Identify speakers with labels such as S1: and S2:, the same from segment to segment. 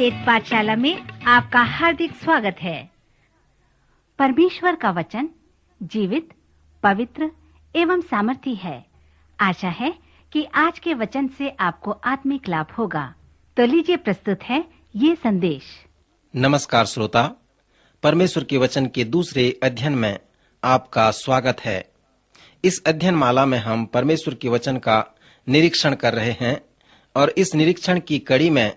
S1: वेद पाठशाला में आपका हार्दिक स्वागत है। परमेश्वर का वचन जीवित, पवित्र एवं सामर्थी है। आशा है कि आज के वचन से आपको आत्मिक लाभ होगा। तो लीजिए प्रस्तुत है ये संदेश।
S2: नमस्कार श्रोता, परमेश्वर के वचन के दूसरे अध्ययन में आपका स्वागत है। इस अध्ययन माला में हम परमेश्वर के वचन का निरीक्षण कर रहे हैं और इस निरीक्षण की कड़ी में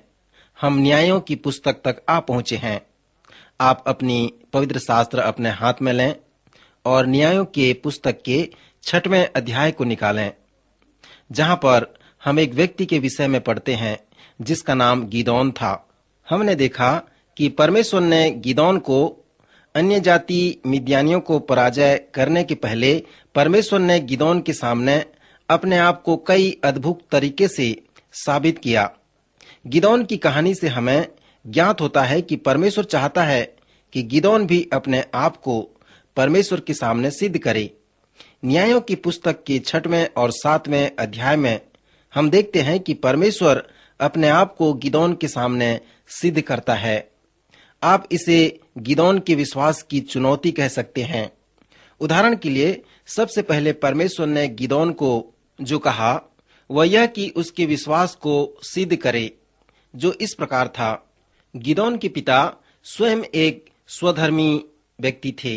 S2: हम न्यायों की पुस्तक तक आ पहुंचे हैं। आप अपनी पवित्र शास्त्र अपने हाथ में लें और न्यायों के पुस्तक के 6वें अध्याय को निकालें, जहां पर हम एक व्यक्ति के विषय में पढ़ते हैं जिसका नाम गिदोन था। हमने देखा कि परमेश्वर ने गिदोन को अन्य जाति मिद्यानियों को पराजय करने के पहले परमेश्वर ने गिदोन के सामने अपने आप को कई अद्भुत तरीके से साबित किया। गिदोन की कहानी से हमें ज्ञात होता है कि परमेश्वर चाहता है कि गिदोन भी अपने आप को परमेश्वर के सामने सिद्ध करे। न्यायों की पुस्तक के 6वें और 7वें अध्याय में हम देखते हैं कि परमेश्वर अपने आप को गिदोन के सामने सिद्ध करता है। आप इसे गिदोन के विश्वास की चुनौती कह सकते हैं। उदाहरण के लिए सबसे पहले परमेश्वर ने गिदोन को जो कहा वह यह कि उसके विश्वास को सिद्ध करे, जो इस प्रकार था। गिदोन के पिता स्वयं एक स्वधर्मी व्यक्ति थे।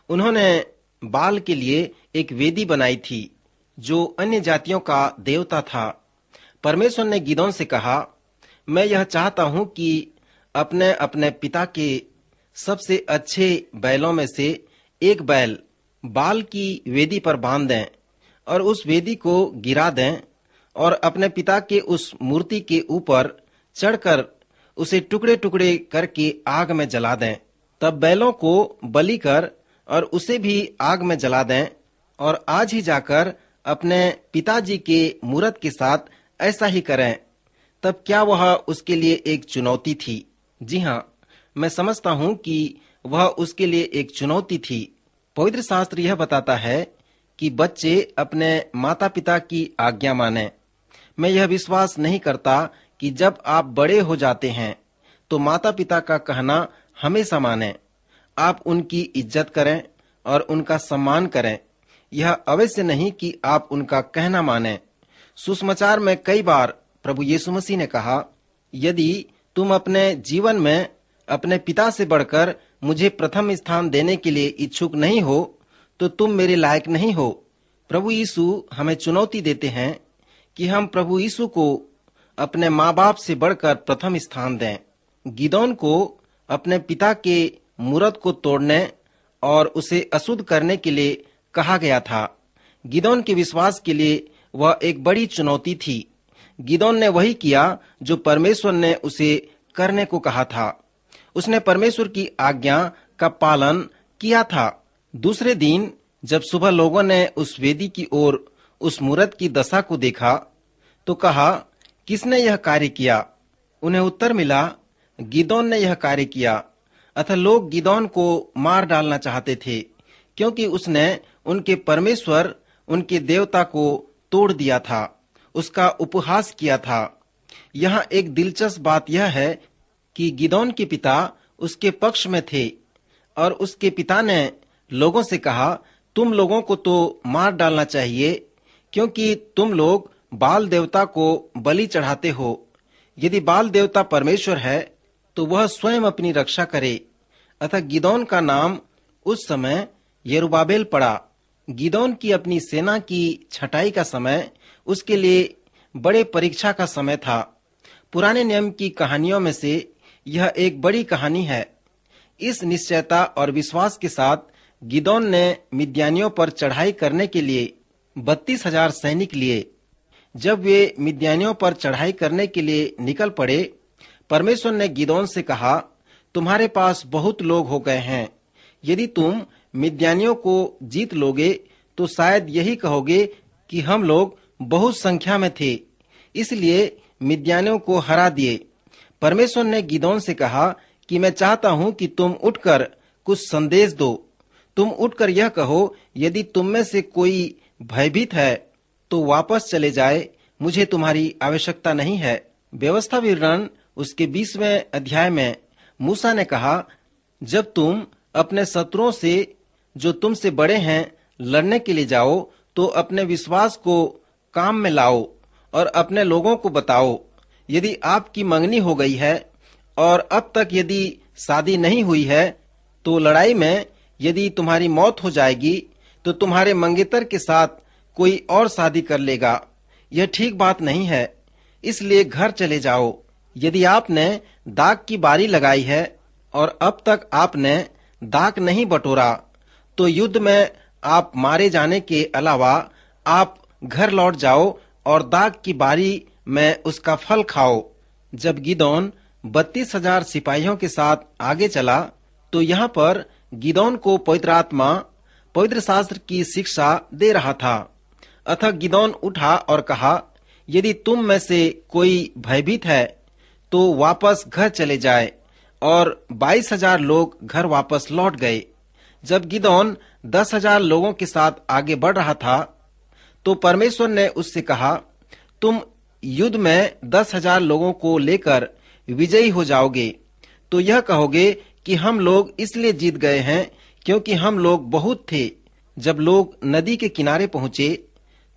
S2: उन्होंने बाल के लिए एक वेदी बनाई थी जो अन्य जातियों का देवता था। परमेश्वर ने गिदोन से कहा, मैं यह चाहता हूं कि अपने अपने पिता के सबसे अच्छे बैलों में से एक बैल बाल की वेदी पर बांध दें और उस वेदी को गिरा दें और अपने पिता के उस मूर्ति के ऊपर चढ़कर उसे टुकड़े टुकड़े करके आग में जला दें। तब बैलों को बलि कर और उसे भी आग में जला दें और आज ही जाकर अपने पिताजी के मूरत के साथ ऐसा ही करें। तब क्या वह उसके लिए एक चुनौती थी? जी हाँ, मैं समझता हूँ कि वह उसके लिए एक चुनौती थी। पवित्र शास्त्र यह बताता है कि बच्चे अपने माता पिता की आज्ञा माने। मैं यह विश्वास नहीं करता कि जब आप बड़े हो जाते हैं तो माता पिता का कहना हमेशा माने। आप उनकी इज्जत करें और उनका सम्मान करें। यह अवश्य नहीं कि आप उनका कहना माने। सुसमाचार में कई बार प्रभु यीशु मसीह ने कहा, यदि तुम अपने जीवन में अपने पिता से बढ़कर मुझे प्रथम स्थान देने के लिए इच्छुक नहीं हो तो तुम मेरे लायक नहीं हो। प्रभु यीशु हमें चुनौती देते हैं कि हम प्रभु यीशु को अपने माँ बाप से बढ़कर प्रथम स्थान दें। गिदोन को अपने पिता के मूरत को तोड़ने और उसे अशुद्ध करने के लिए कहा गया था। गिदोन के विश्वास के लिए वह एक बड़ी चुनौती थी। गिदोन ने वही किया जो परमेश्वर ने उसे करने को कहा था। उसने परमेश्वर की आज्ञा का पालन किया था। दूसरे दिन जब सुबह लोगों ने उस वेदी की ओर उस मूरत की दशा को देखा तो कहा, किसने यह कार्य किया? उन्हें उत्तर मिला, गिदोन ने यह कार्य किया। अतः लोग गिदोन को मार डालना चाहते थे क्योंकि उसने उनके परमेश्वर, उनके देवता को तोड़ दिया था, उसका उपहास किया था। यहाँ एक दिलचस्प बात यह है कि गिदोन के पिता उसके पक्ष में थे और उसके पिता ने लोगों से कहा, तुम लोगों को तो मार डालना चाहिए क्योंकि तुम लोग बाल देवता को बलि चढ़ाते हो। यदि बाल देवता परमेश्वर है तो वह स्वयं अपनी रक्षा करे। अतः गिदोन का नाम उस समय यरुब्बाबेल पड़ा। गिदोन की अपनी सेना की छटाई का समय उसके लिए बड़े परीक्षा का समय था। पुराने नियम की कहानियों में से यह एक बड़ी कहानी है। इस निश्चयता और विश्वास के साथ गिदोन ने मिद्यानियों पर चढ़ाई करने के लिए 32,000 सैनिक लिए। जब वे मिद्यानियों पर चढ़ाई करने के लिए निकल पड़े, परमेश्वर ने गिदोन से कहा, तुम्हारे पास बहुत लोग हो गए हैं। यदि तुम मिद्यानियों को जीत लोगे तो शायद यही कहोगे कि हम लोग बहुत संख्या में थे, इसलिए मिद्यानियों को हरा दिए। परमेश्वर ने गिदोन से कहा कि मैं चाहता हूं कि तुम उठकर कुछ संदेश दो। तुम उठकर यह कहो, यदि तुम में से कोई भयभीत है तो वापस चले जाए, मुझे तुम्हारी आवश्यकता नहीं है। व्यवस्था विवरण उसके 20वें अध्याय में मूसा ने कहा, जब तुम अपने शत्रुओं से जो तुमसे बड़े हैं लड़ने के लिए जाओ तो अपने विश्वास को काम में लाओ और अपने लोगों को बताओ। यदि आपकी मंगनी हो गई है और अब तक यदि शादी नहीं हुई है तो लड़ाई में यदि तुम्हारी मौत हो जाएगी तो तुम्हारे मंगेतर के साथ कोई और शादी कर लेगा। यह ठीक बात नहीं है, इसलिए घर चले जाओ। यदि आपने दाख की बारी लगाई है और अब तक आपने दाख नहीं बटोरा तो युद्ध में आप मारे जाने के अलावा आप घर लौट जाओ और दाख की बारी में उसका फल खाओ। जब गिदोन 32,000 सिपाहियों के साथ आगे चला तो यहाँ पर गिदोन को पवित्र आत्मा पवित्र शास्त्र की शिक्षा दे रहा था। अतः गिदोन उठा और कहा, यदि तुम में से कोई भयभीत है तो वापस घर चले जाए। और 22,000 लोग घर वापस लौट गए। जब गिदोन 10,000 लोगों के साथ आगे बढ़ रहा था तो परमेश्वर ने उससे कहा, तुम युद्ध में 10,000 लोगों को लेकर विजयी हो जाओगे तो यह कहोगे कि हम लोग इसलिए जीत गए हैं क्योंकि हम लोग बहुत थे। जब लोग नदी के किनारे पहुंचे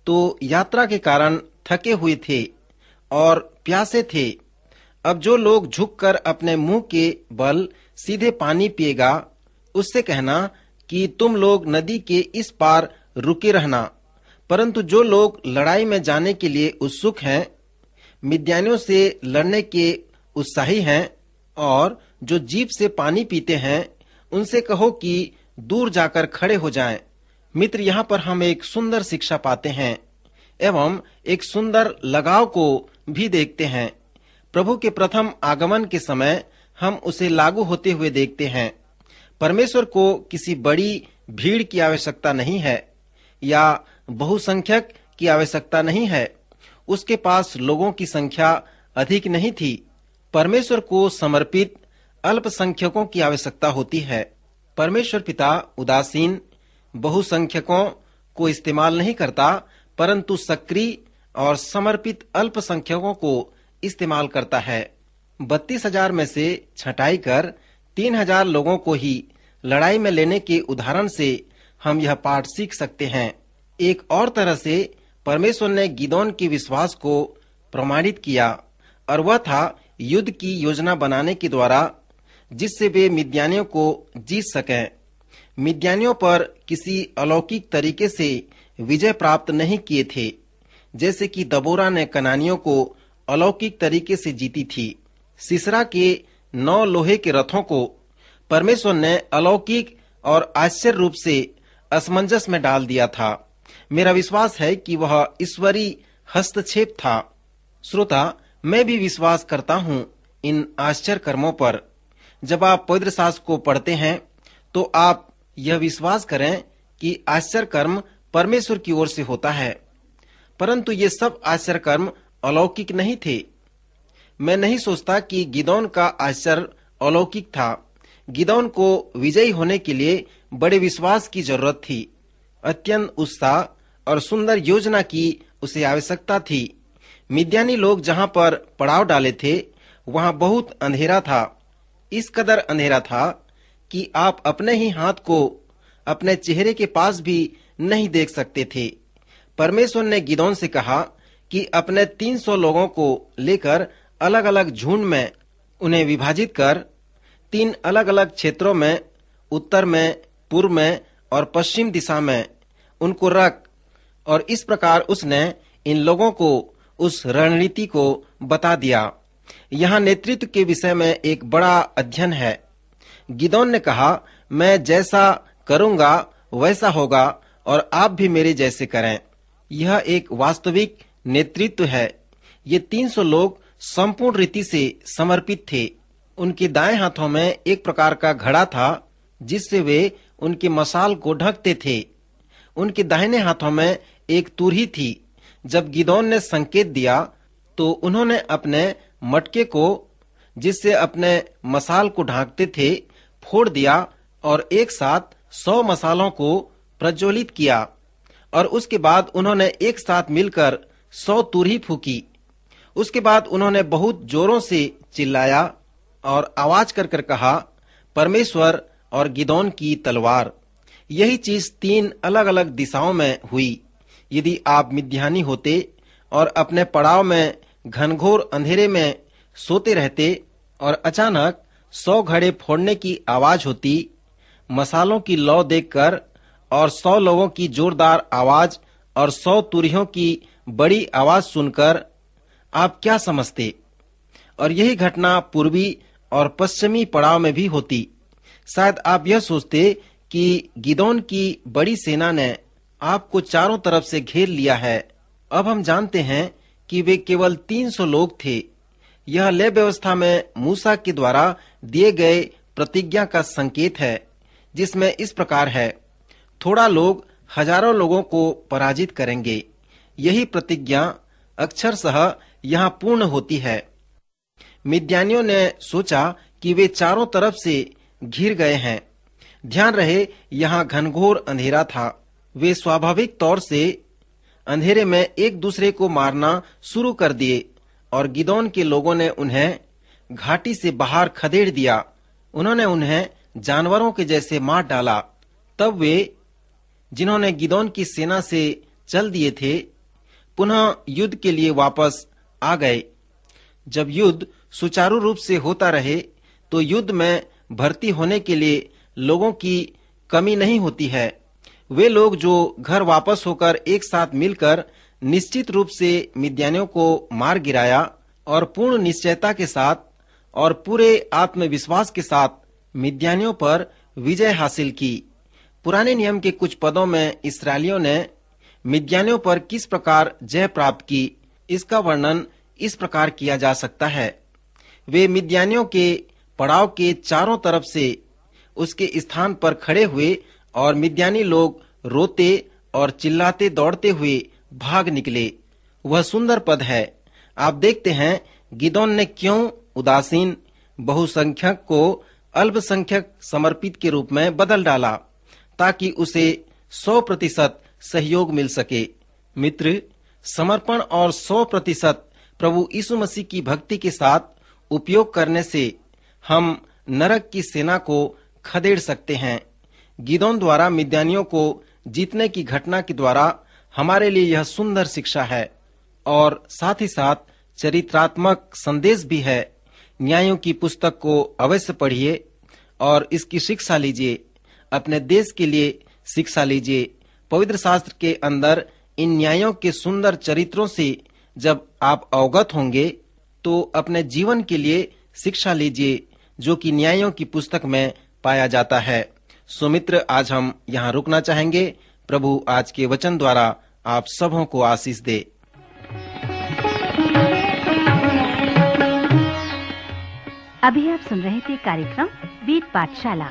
S2: तो यात्रा के कारण थके हुए थे और प्यासे थे। अब जो लोग झुककर अपने मुंह के बल सीधे पानी पिएगा उससे कहना कि तुम लोग नदी के इस पार रुके रहना। परंतु जो लोग लड़ाई में जाने के लिए उत्सुक हैं, मिद्यानियों से लड़ने के उत्साही हैं और जो जीभ से पानी पीते हैं, उनसे कहो कि दूर जाकर खड़े हो जाएं। मित्र, यहाँ पर हम एक सुंदर शिक्षा पाते हैं एवं एक सुंदर लगाव को भी देखते हैं। प्रभु के प्रथम आगमन के समय हम उसे लागू होते हुए देखते हैं। परमेश्वर को किसी बड़ी भीड़ की आवश्यकता नहीं है या बहुसंख्यक की आवश्यकता नहीं है। उसके पास लोगों की संख्या अधिक नहीं थी। परमेश्वर को समर्पित अल्पसंख्यकों की आवश्यकता होती है। परमेश्वर पिता उदासीन बहुसंख्यकों को इस्तेमाल नहीं करता, परंतु सक्रिय और समर्पित अल्पसंख्यकों को इस्तेमाल करता है। 32,000 में से छंटाई कर 3,000 लोगों को ही लड़ाई में लेने के उदाहरण से हम यह पाठ सीख सकते हैं। एक और तरह से परमेश्वर ने गिदोन के विश्वास को प्रमाणित किया और वह था युद्ध की योजना बनाने के द्वारा, जिससे वे मिद्यानियों को जीत सकें। मिद्यानियों पर किसी अलौकिक तरीके से विजय प्राप्त नहीं किए थे, जैसे कि दबोरा ने कनानियों को अलौकिक तरीके से जीती थी। सिसरा के 9 लोहे के रथों को परमेश्वर ने अलौकिक और आश्चर्य रूप से असमंजस में डाल दिया था। मेरा विश्वास है कि वह ईश्वरीय हस्तक्षेप था। श्रोता, मैं भी विश्वास करता हूँ इन आश्चर्य कर्मों पर। जब आप पवित्र शास्त्र को पढ़ते हैं तो आप यह विश्वास करें कि आश्चर्य कर्म परमेश्वर की ओर से होता है, परंतु ये सब आश्चर्य कर्म अलौकिक नहीं थे। मैं नहीं सोचता कि गिदोन का आश्चर्य अलौकिक था। गिदोन को विजयी होने के लिए बड़े विश्वास की जरूरत थी। अत्यंत उत्साह और सुंदर योजना की उसे आवश्यकता थी। मिद्यानी लोग जहां पर पड़ाव डाले थे वहां बहुत अंधेरा था। इस कदर अंधेरा था कि आप अपने ही हाथ को अपने चेहरे के पास भी नहीं देख सकते थे। परमेश्वर ने गिदोन से कहा कि अपने 300 लोगों को लेकर अलग अलग झुंड में उन्हें विभाजित कर 3 अलग अलग क्षेत्रों में, उत्तर में, पूर्व में और पश्चिम दिशा में उनको रख। और इस प्रकार उसने इन लोगों को उस रणनीति को बता दिया। यहाँ नेतृत्व के विषय में एक बड़ा अध्ययन है। गिदोन ने कहा, मैं जैसा करूंगा वैसा होगा और आप भी मेरे जैसे करें। यह एक वास्तविक नेतृत्व है। ये 300 लोग संपूर्ण रीति से समर्पित थे। उनके दाएं हाथों में एक प्रकार का घड़ा था जिससे वे उनके मशाल को ढकते थे। उनके दाहिने हाथों में एक तुरही थी। जब गिदोन ने संकेत दिया तो उन्होंने अपने मटके को, जिससे अपने मशाल को ढांकते थे, फोड़ दिया और एक साथ 100 मशालों को प्रज्वलित किया और उसके बाद उन्होंने एक साथ मिलकर 100 तुरही फूकी। उसके बाद उन्होंने बहुत जोरों से चिल्लाया और आवाज कर कर कहा, परमेश्वर और गिदोन की तलवार। यही चीज 3 अलग अलग दिशाओं में हुई। यदि आप मिद्यानी होते और अपने पड़ाव में घनघोर अंधेरे में सोते रहते और अचानक 100 घड़े फोड़ने की आवाज होती, मसालों की लौ देखकर और 100 लोगों की जोरदार आवाज और 100 तुरहियों की बड़ी आवाज सुनकर आप क्या समझते? और यही घटना पूर्वी और पश्चिमी पड़ाव में भी होती। शायद आप यह सोचते कि गिदोन की बड़ी सेना ने आपको चारों तरफ से घेर लिया है। अब हम जानते हैं कि वे केवल 300 लोग थे। यह लेव व्यवस्था में मूसा के द्वारा दिए गए प्रतिज्ञा का संकेत है, जिसमें इस प्रकार है, थोड़ा लोग हजारों लोगों को पराजित करेंगे। यही प्रतिज्ञा अक्षरशः यहाँ पूर्ण होती है। मिद्यानियों ने सोचा कि वे चारों तरफ से घिर गए हैं। ध्यान रहे, यहाँ घनघोर अंधेरा था। वे स्वाभाविक तौर से अंधेरे में एक दूसरे को मारना शुरू कर दिए और गिदोन के लोगों ने उन्हें घाटी से बाहर खदेड़ दिया। उन्होंने उन्हें जानवरों के जैसे मार डाला। तब वे, जिन्होंने गिदोन की सेना से चल दिए थे, पुनः युद्ध के लिए वापस आ गए। जब युद्ध सुचारू रूप से होता रहे तो युद्ध में भर्ती होने के लिए लोगों की कमी नहीं होती है। वे लोग जो घर वापस होकर एक साथ मिलकर निश्चित रूप से मिद्यानियों को मार गिराया और पूर्ण निश्चयता के साथ और पूरे आत्मविश्वास के साथ मिद्यानियों पर विजय हासिल की। पुराने नियम के कुछ पदों में इस्राएलियों ने मिद्यानियों पर किस प्रकार जय प्राप्त की, इसका वर्णन इस प्रकार किया जा सकता है। वे मिद्यानियों के पड़ाव के चारों तरफ से उसके स्थान पर खड़े हुए और मिद्यानी लोग रोते और चिल्लाते दौड़ते हुए भाग निकले। वह सुंदर पद है। आप देखते हैं गिदोन ने क्यों उदासीन बहुसंख्यक को अल्पसंख्यक समर्पित के रूप में बदल डाला, ताकि उसे 100% सहयोग मिल सके। मित्र, समर्पण और 100% प्रभु यीशु मसीह की भक्ति के साथ उपयोग करने से हम नरक की सेना को खदेड़ सकते हैं। गिदोन द्वारा मिद्यानियों को जीतने की घटना के द्वारा हमारे लिए यह सुंदर शिक्षा है और साथ ही साथ चरित्रात्मक संदेश भी है। न्यायों की पुस्तक को अवश्य पढ़िए और इसकी शिक्षा लीजिए। अपने देश के लिए शिक्षा लीजिए। पवित्र शास्त्र के अंदर इन न्यायों के सुंदर चरित्रों से जब आप अवगत होंगे तो अपने जीवन के लिए शिक्षा लीजिए, जो कि न्यायों की पुस्तक में पाया जाता है। सुमित्र, आज हम यहाँ रुकना चाहेंगे। प्रभु आज के वचन द्वारा आप सबों को आशीष दे।
S1: अभी आप सुन रहे थे कार्यक्रम बीट पाठशाला।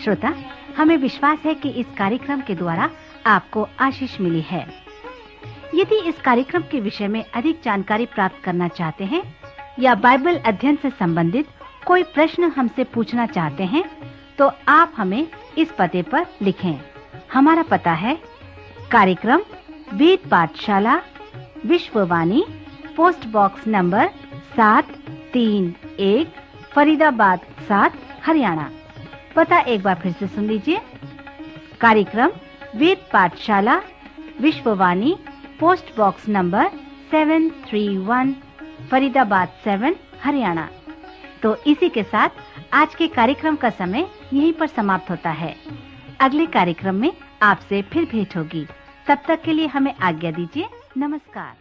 S1: श्रोता, हमें विश्वास है कि इस कार्यक्रम के द्वारा आपको आशीष मिली है। यदि इस कार्यक्रम के विषय में अधिक जानकारी प्राप्त करना चाहते हैं या बाइबल अध्ययन से संबंधित कोई प्रश्न हमसे पूछना चाहते हैं, तो आप हमें इस पते पर लिखें। हमारा पता है कार्यक्रम बीट पाठशाला, Vishwavani, post box number 731, Faridabad 7, Haryana. पता एक बार फिर से सुन लीजिए। कार्यक्रम बीट पाठशाला, Vishwavani, post box number 731, Faridabad 7, Haryana. तो इसी के साथ आज के कार्यक्रम का समय यहीं पर समाप्त होता है। अगले कार्यक्रम में आपसे फिर भेंट होगी। तब तक के लिए हमें आज्ञा दीजिए। नमस्कार।